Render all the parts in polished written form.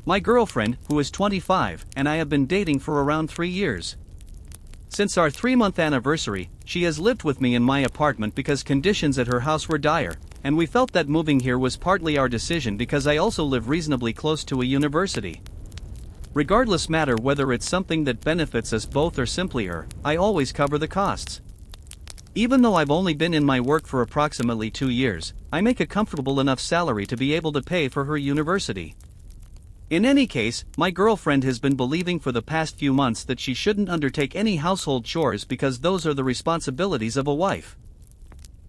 My girlfriend, who is 25, and I have been dating for around 3 years. Since our 3-month anniversary, she has lived with me in my apartment because conditions at her house were dire, and we felt that moving here was partly our decision because I also live reasonably close to a university. Regardless matter whether it's something that benefits us both or simply her, I always cover the costs. Even though I've only been in my work for approximately 2 years, I make a comfortable enough salary to be able to pay for her university. In any case, my girlfriend has been believing for the past few months that she shouldn't undertake any household chores because those are the responsibilities of a wife.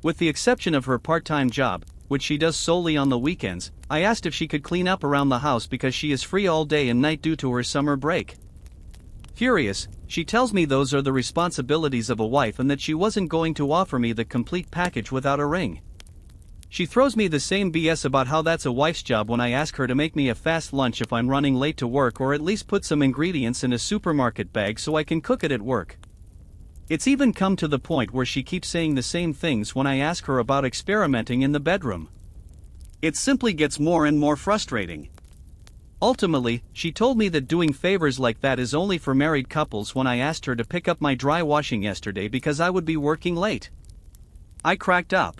With the exception of her part-time job, which she does solely on the weekends, I asked if she could clean up around the house because she is free all day and night due to her summer break. Furious, she tells me those are the responsibilities of a wife and that she wasn't going to offer me the complete package without a ring. She throws me the same BS about how that's a wife's job when I ask her to make me a fast lunch if I'm running late to work or at least put some ingredients in a supermarket bag so I can cook it at work. It's even come to the point where she keeps saying the same things when I ask her about experimenting in the bedroom. It simply gets more and more frustrating. Ultimately, she told me that doing favors like that is only for married couples when I asked her to pick up my dry washing yesterday because I would be working late. I cracked up.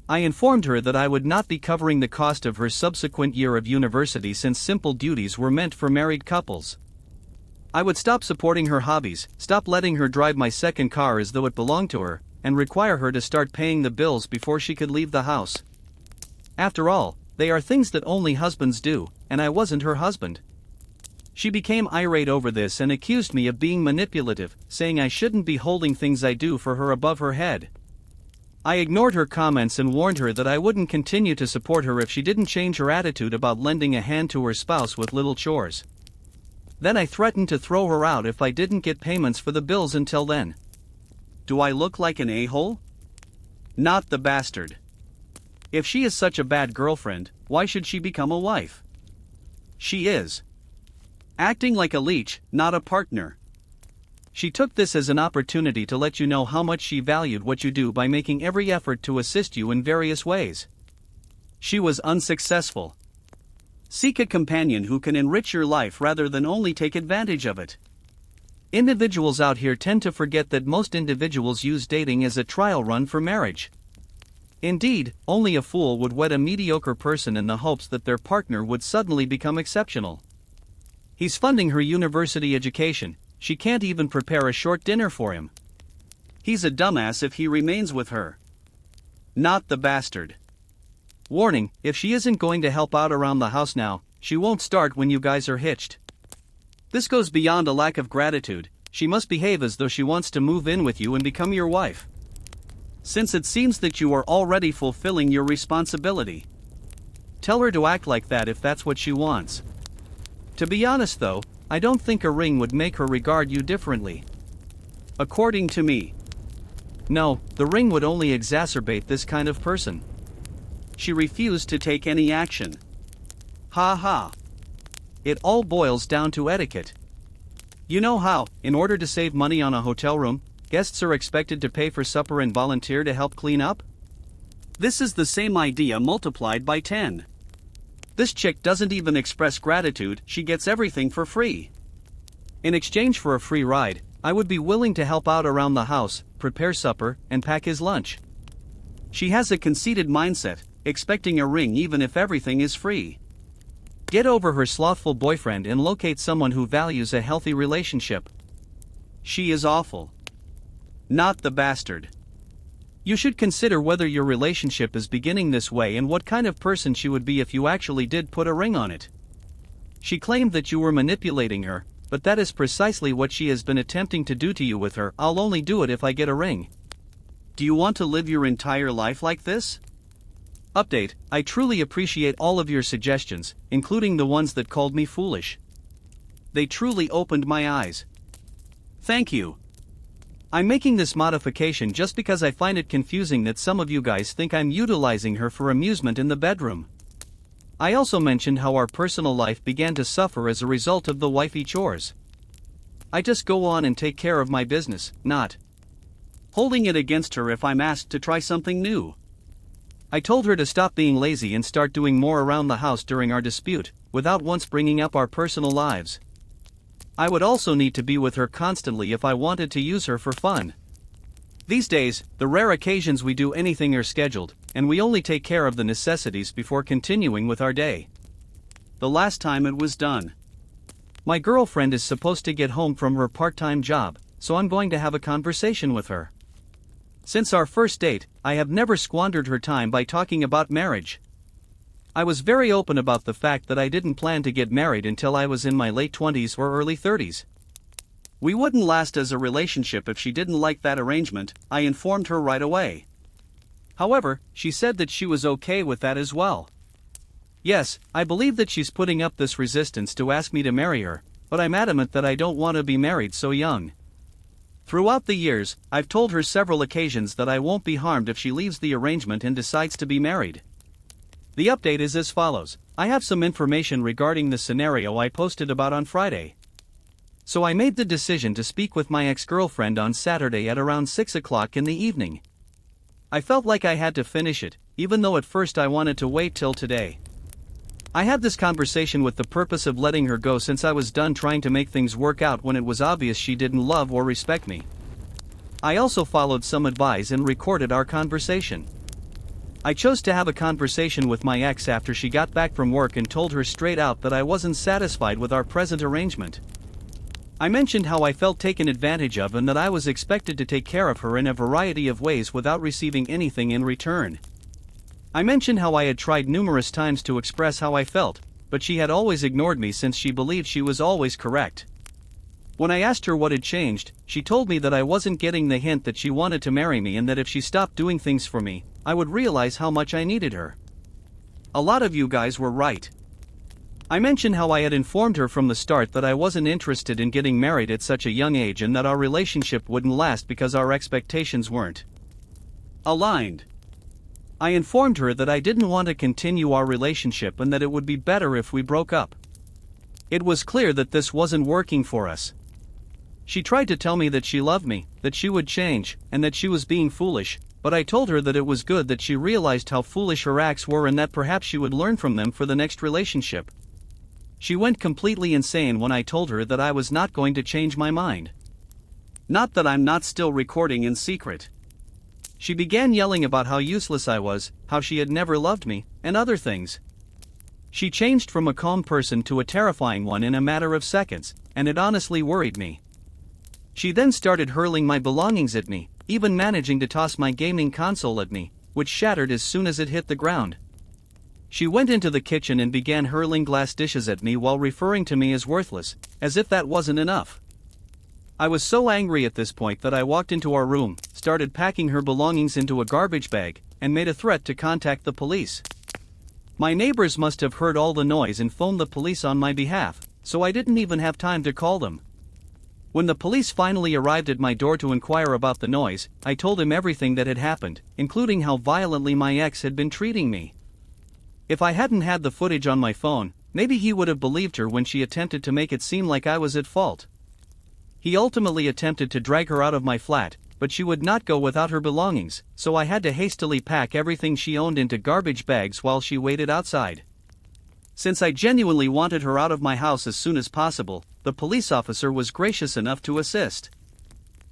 I informed her that I would not be covering the cost of her subsequent year of university since simple duties were meant for married couples. I would stop supporting her hobbies, stop letting her drive my second car as though it belonged to her, and require her to start paying the bills before she could leave the house. After all, they are things that only husbands do, and I wasn't her husband. She became irate over this and accused me of being manipulative, saying I shouldn't be holding things I do for her above her head. I ignored her comments and warned her that I wouldn't continue to support her if she didn't change her attitude about lending a hand to her spouse with little chores. Then I threatened to throw her out if I didn't get payments for the bills until then. Do I look like an a-hole? Not the bastard. If she is such a bad girlfriend, why should she become a wife? She is acting like a leech, not a partner. She took this as an opportunity to let you know how much she valued what you do by making every effort to assist you in various ways. She was unsuccessful. Seek a companion who can enrich your life rather than only take advantage of it. Individuals out here tend to forget that most individuals use dating as a trial run for marriage. Indeed, only a fool would wed a mediocre person in the hopes that their partner would suddenly become exceptional. He's funding her university education. She can't even prepare a short dinner for him. He's a dumbass if he remains with her. Not the bastard. Warning, if she isn't going to help out around the house now, she won't start when you guys are hitched. This goes beyond a lack of gratitude. She must behave as though she wants to move in with you and become your wife. Since it seems that you are already fulfilling your responsibility. Tell her to act like that if that's what she wants. To be honest though, I don't think a ring would make her regard you differently. According to me. No, the ring would only exacerbate this kind of person. She refused to take any action. Ha ha. It all boils down to etiquette. You know how, in order to save money on a hotel room, guests are expected to pay for supper and volunteer to help clean up? This is the same idea multiplied by 10. This chick doesn't even express gratitude, she gets everything for free. In exchange for a free ride, I would be willing to help out around the house, prepare supper, and pack his lunch. She has a conceited mindset, expecting a ring even if everything is free. Get over her slothful boyfriend and locate someone who values a healthy relationship. She is awful. Not the bastard. You should consider whether your relationship is beginning this way and what kind of person she would be if you actually did put a ring on it. She claimed that you were manipulating her, but that is precisely what she has been attempting to do to you with her "I'll only do it if I get a ring." Do you want to live your entire life like this? Update: I truly appreciate all of your suggestions, including the ones that called me foolish. They truly opened my eyes. Thank you. I'm making this modification just because I find it confusing that some of you guys think I'm utilizing her for amusement in the bedroom. I also mentioned how our personal life began to suffer as a result of the wifey chores. I just go on and take care of my business, not holding it against her if I'm asked to try something new. I told her to stop being lazy and start doing more around the house during our dispute, without once bringing up our personal lives. I would also need to be with her constantly if I wanted to use her for fun. These days, the rare occasions we do anything are scheduled, and we only take care of the necessities before continuing with our day. The last time it was done. My girlfriend is supposed to get home from her part-time job, so I'm going to have a conversation with her. Since our first date, I have never squandered her time by talking about marriage. I was very open about the fact that I didn't plan to get married until I was in my late 20s or early 30s. We wouldn't last as a relationship if she didn't like that arrangement, I informed her right away. However, she said that she was okay with that as well. Yes, I believe that she's putting up this resistance to ask me to marry her, but I'm adamant that I don't want to be married so young. Throughout the years, I've told her several occasions that I won't be harmed if she leaves the arrangement and decides to be married. The update is as follows. I have some information regarding the scenario I posted about on Friday. So I made the decision to speak with my ex-girlfriend on Saturday at around 6 o'clock in the evening. I felt like I had to finish it, even though at first I wanted to wait till today. I had this conversation with the purpose of letting her go since I was done trying to make things work out when it was obvious she didn't love or respect me. I also followed some advice and recorded our conversation. I chose to have a conversation with my ex after she got back from work and told her straight out that I wasn't satisfied with our present arrangement. I mentioned how I felt taken advantage of and that I was expected to take care of her in a variety of ways without receiving anything in return. I mentioned how I had tried numerous times to express how I felt, but she had always ignored me since she believed she was always correct. When I asked her what had changed, she told me that I wasn't getting the hint that she wanted to marry me and that if she stopped doing things for me, I would realize how much I needed her. A lot of you guys were right. I mentioned how I had informed her from the start that I wasn't interested in getting married at such a young age and that our relationship wouldn't last because our expectations weren't aligned. I informed her that I didn't want to continue our relationship and that it would be better if we broke up. It was clear that this wasn't working for us. She tried to tell me that she loved me, that she would change, and that she was being foolish, but I told her that it was good that she realized how foolish her acts were and that perhaps she would learn from them for the next relationship. She went completely insane when I told her that I was not going to change my mind. Not that I'm not still recording in secret. She began yelling about how useless I was, how she had never loved me, and other things. She changed from a calm person to a terrifying one in a matter of seconds, and it honestly worried me. She then started hurling my belongings at me, even managing to toss my gaming console at me, which shattered as soon as it hit the ground. She went into the kitchen and began hurling glass dishes at me while referring to me as worthless, as if that wasn't enough. I was so angry at this point that I walked into our room, started packing her belongings into a garbage bag, and made a threat to contact the police. My neighbors must have heard all the noise and phoned the police on my behalf, so I didn't even have time to call them. When the police finally arrived at my door to inquire about the noise, I told him everything that had happened, including how violently my ex had been treating me. If I hadn't had the footage on my phone, maybe he would have believed her when she attempted to make it seem like I was at fault. He ultimately attempted to drag her out of my flat, but she would not go without her belongings, so I had to hastily pack everything she owned into garbage bags while she waited outside. Since I genuinely wanted her out of my house as soon as possible, the police officer was gracious enough to assist.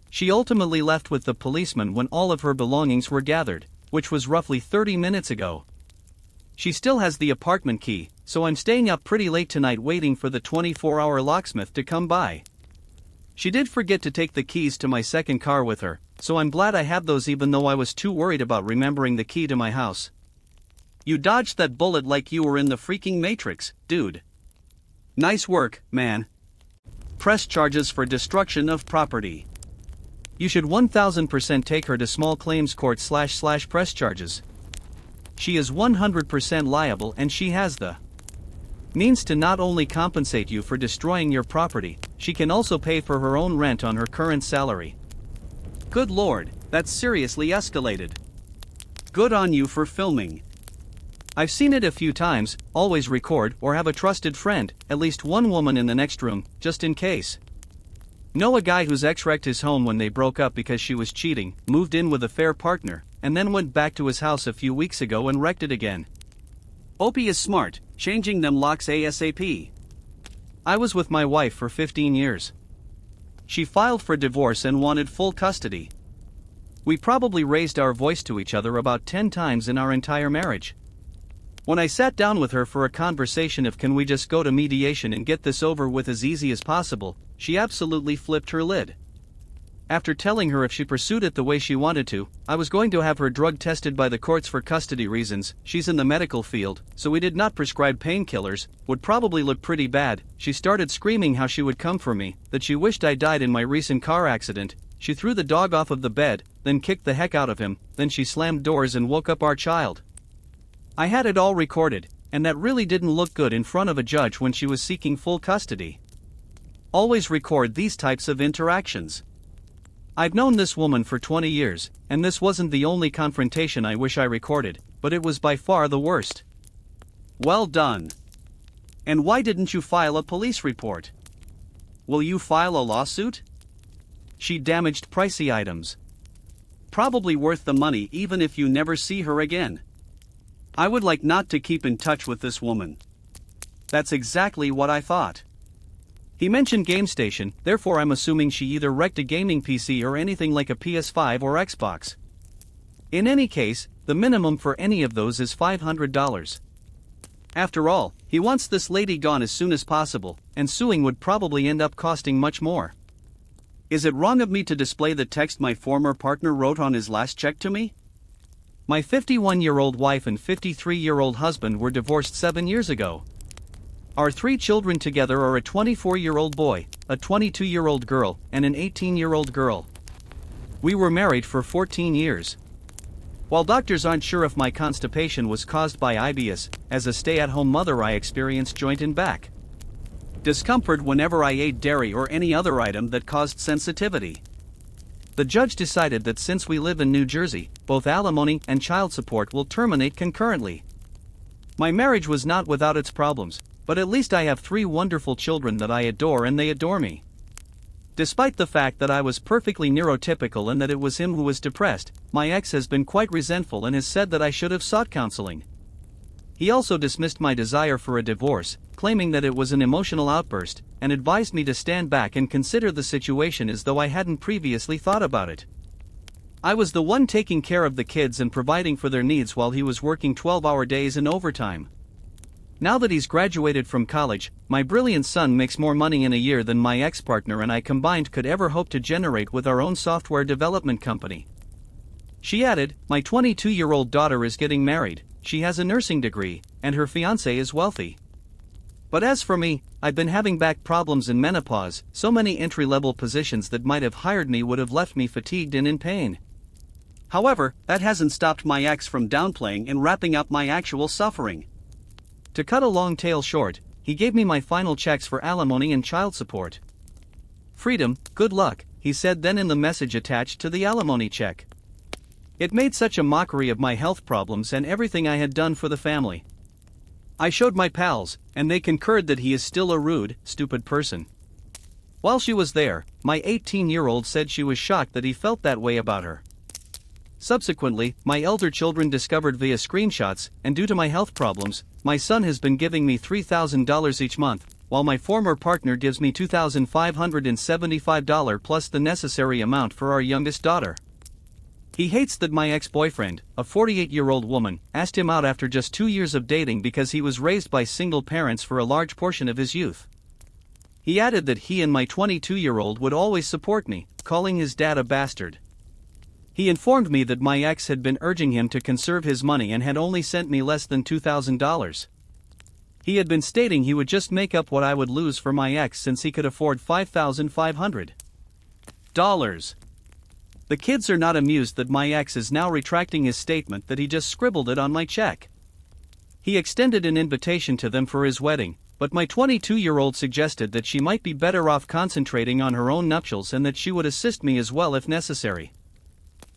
She ultimately left with the policeman when all of her belongings were gathered, which was roughly 30 minutes ago. She still has the apartment key, so I'm staying up pretty late tonight waiting for the 24-hour locksmith to come by. She did forget to take the keys to my second car with her, so I'm glad I have those even though I was too worried about remembering the key to my house. You dodged that bullet like you were in the freaking Matrix, dude. Nice work, man. Press charges for destruction of property. You should 1000% take her to small claims court / press charges. She is 100% liable and she has the means to not only compensate you for destroying your property, she can also pay for her own rent on her current salary. Good lord, that's seriously escalated. Good on you for filming. I've seen it a few times. Always record or have a trusted friend, at least one woman in the next room, just in case. Know a guy whose ex wrecked his home when they broke up because she was cheating, moved in with a fair partner, and then went back to his house a few weeks ago and wrecked it again. Opie is smart, changing them locks ASAP. I was with my wife for 15 years. She filed for divorce and wanted full custody. We probably raised our voice to each other about 10 times in our entire marriage. When I sat down with her for a conversation of can we just go to mediation and get this over with as easy as possible, she absolutely flipped her lid. After telling her if she pursued it the way she wanted to, I was going to have her drug tested by the courts for custody reasons. She's in the medical field, so we did not prescribe painkillers, would probably look pretty bad. She started screaming how she would come for me, that she wished I died in my recent car accident. She threw the dog off of the bed, then kicked the heck out of him, then she slammed doors and woke up our child. I had it all recorded, and that really didn't look good in front of a judge when she was seeking full custody. Always record these types of interactions. I've known this woman for 20 years, and this wasn't the only confrontation I wish I recorded, but it was by far the worst. Well done. And why didn't you file a police report? Will you file a lawsuit? She damaged pricey items. Probably worth the money even if you never see her again. I would like not to keep in touch with this woman. That's exactly what I thought. He mentioned GameStation, therefore I'm assuming she either wrecked a gaming PC or anything like a PS5 or Xbox. In any case, the minimum for any of those is $500. After all, he wants this lady gone as soon as possible, and suing would probably end up costing much more. Is it wrong of me to display the text my former partner wrote on his last check to me? My 51-year-old wife and 53-year-old husband were divorced 7 years ago. Our 3 children together are a 24-year-old boy, a 22-year-old girl, and an 18-year-old girl. We were married for 14 years. While doctors aren't sure if my constipation was caused by IBS, as a stay-at-home mother I experienced joint and back discomfort whenever I ate dairy or any other item that caused sensitivity. The judge decided that since we live in New Jersey, both alimony and child support will terminate concurrently. My marriage was not without its problems, but at least I have 3 wonderful children that I adore and they adore me. Despite the fact that I was perfectly neurotypical and that it was him who was depressed, my ex has been quite resentful and has said that I should have sought counseling. He also dismissed my desire for a divorce, claiming that it was an emotional outburst, and advised me to stand back and consider the situation as though I hadn't previously thought about it. I was the one taking care of the kids and providing for their needs while he was working 12-hour days and overtime. Now that he's graduated from college, my brilliant son makes more money in a year than my ex-partner and I combined could ever hope to generate with our own software development company. She added, my 22-year-old daughter is getting married, she has a nursing degree, and her fiancé is wealthy. But as for me, I've been having back problems in menopause, so many entry-level positions that might have hired me would have left me fatigued and in pain. However, that hasn't stopped my ex from downplaying and wrapping up my actual suffering. To cut a long tale short, he gave me my final checks for alimony and child support. Freedom, good luck, he said then in the message attached to the alimony check. It made such a mockery of my health problems and everything I had done for the family. I showed my pals, and they concurred that he is still a rude, stupid person. While she was there, my 18-year-old said she was shocked that he felt that way about her. Subsequently, my elder children discovered via screenshots, and due to my health problems, my son has been giving me $3,000 each month, while my former partner gives me $2,575 plus the necessary amount for our youngest daughter. He hates that my ex-boyfriend, a 48-year-old woman, asked him out after just 2 years of dating because he was raised by single parents for a large portion of his youth. He added that he and my 22-year-old would always support me, calling his dad a bastard. He informed me that my ex had been urging him to conserve his money and had only sent me less than $2,000. He had been stating he would just make up what I would lose for my ex since he could afford $5,500. The kids are not amused that my ex is now retracting his statement that he just scribbled it on my check. He extended an invitation to them for his wedding, but my 22-year-old suggested that she might be better off concentrating on her own nuptials and that she would assist me as well if necessary.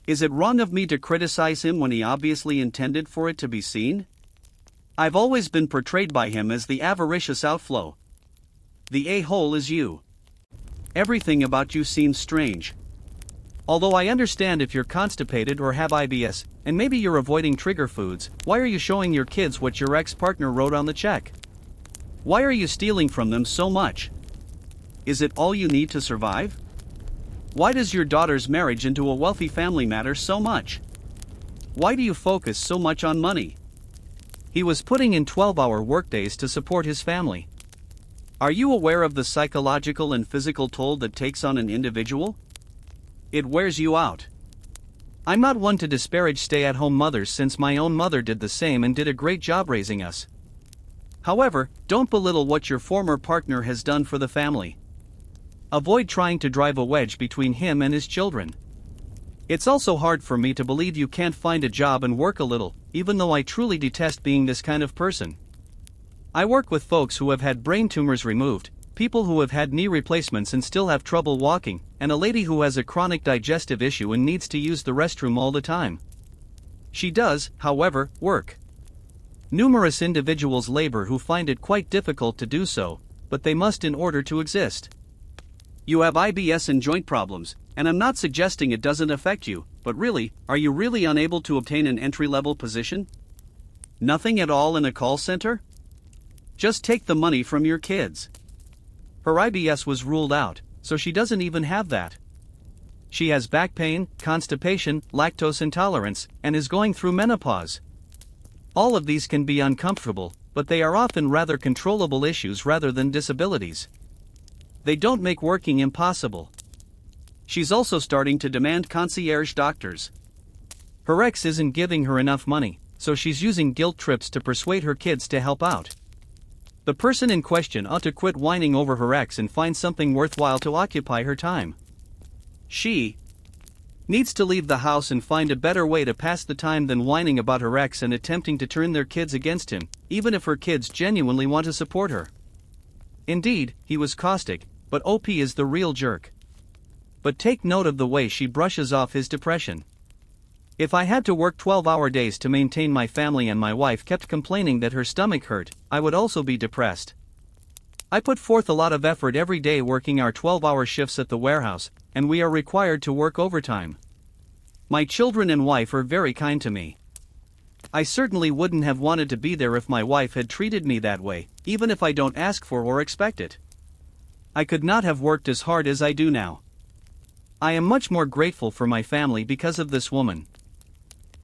Is it wrong of me to criticize him when he obviously intended for it to be seen? I've always been portrayed by him as the avaricious outflow. The a-hole is you. Everything about you seems strange. Although I understand if you're constipated or have IBS, and maybe you're avoiding trigger foods, why are you showing your kids what your ex-partner wrote on the check? Why are you stealing from them so much? Is it all you need to survive? Why does your daughter's marriage into a wealthy family matter so much? Why do you focus so much on money? He was putting in 12-hour workdays to support his family. Are you aware of the psychological and physical toll that takes on an individual? It wears you out. I'm not one to disparage stay-at-home mothers since my own mother did the same and did a great job raising us. However, don't belittle what your former partner has done for the family. Avoid trying to drive a wedge between him and his children. It's also hard for me to believe you can't find a job and work a little, even though I truly detest being this kind of person. I work with folks who have had brain tumors removed, people who have had knee replacements and still have trouble walking, and a lady who has a chronic digestive issue and needs to use the restroom all the time. She does, however, work. Numerous individuals labor who find it quite difficult to do so, but they must in order to exist. You have IBS and joint problems, and I'm not suggesting it doesn't affect you, but really, are you really unable to obtain an entry-level position? Nothing at all in a call center? Just take the money from your kids. Her IBS was ruled out, so she doesn't even have that. She has back pain, constipation, lactose intolerance, and is going through menopause. All of these can be uncomfortable, but they are often rather controllable issues rather than disabilities. They don't make working impossible. She's also starting to demand concierge doctors. Her ex isn't giving her enough money, so she's using guilt trips to persuade her kids to help out. The person in question ought to quit whining over her ex and find something worthwhile to occupy her time. She needs to leave the house and find a better way to pass the time than whining about her ex and attempting to turn their kids against him, even if her kids genuinely want to support her. Indeed, he was caustic, but OP is the real jerk. But take note of the way she brushes off his depression. If I had to work 12-hour days to maintain my family and my wife kept complaining that her stomach hurt, I would also be depressed. I put forth a lot of effort every day working our 12-hour shifts at the warehouse, and we are required to work overtime. My children and wife are very kind to me. I certainly wouldn't have wanted to be there if my wife had treated me that way, even if I don't ask for or expect it. I could not have worked as hard as I do now. I am much more grateful for my family because of this woman.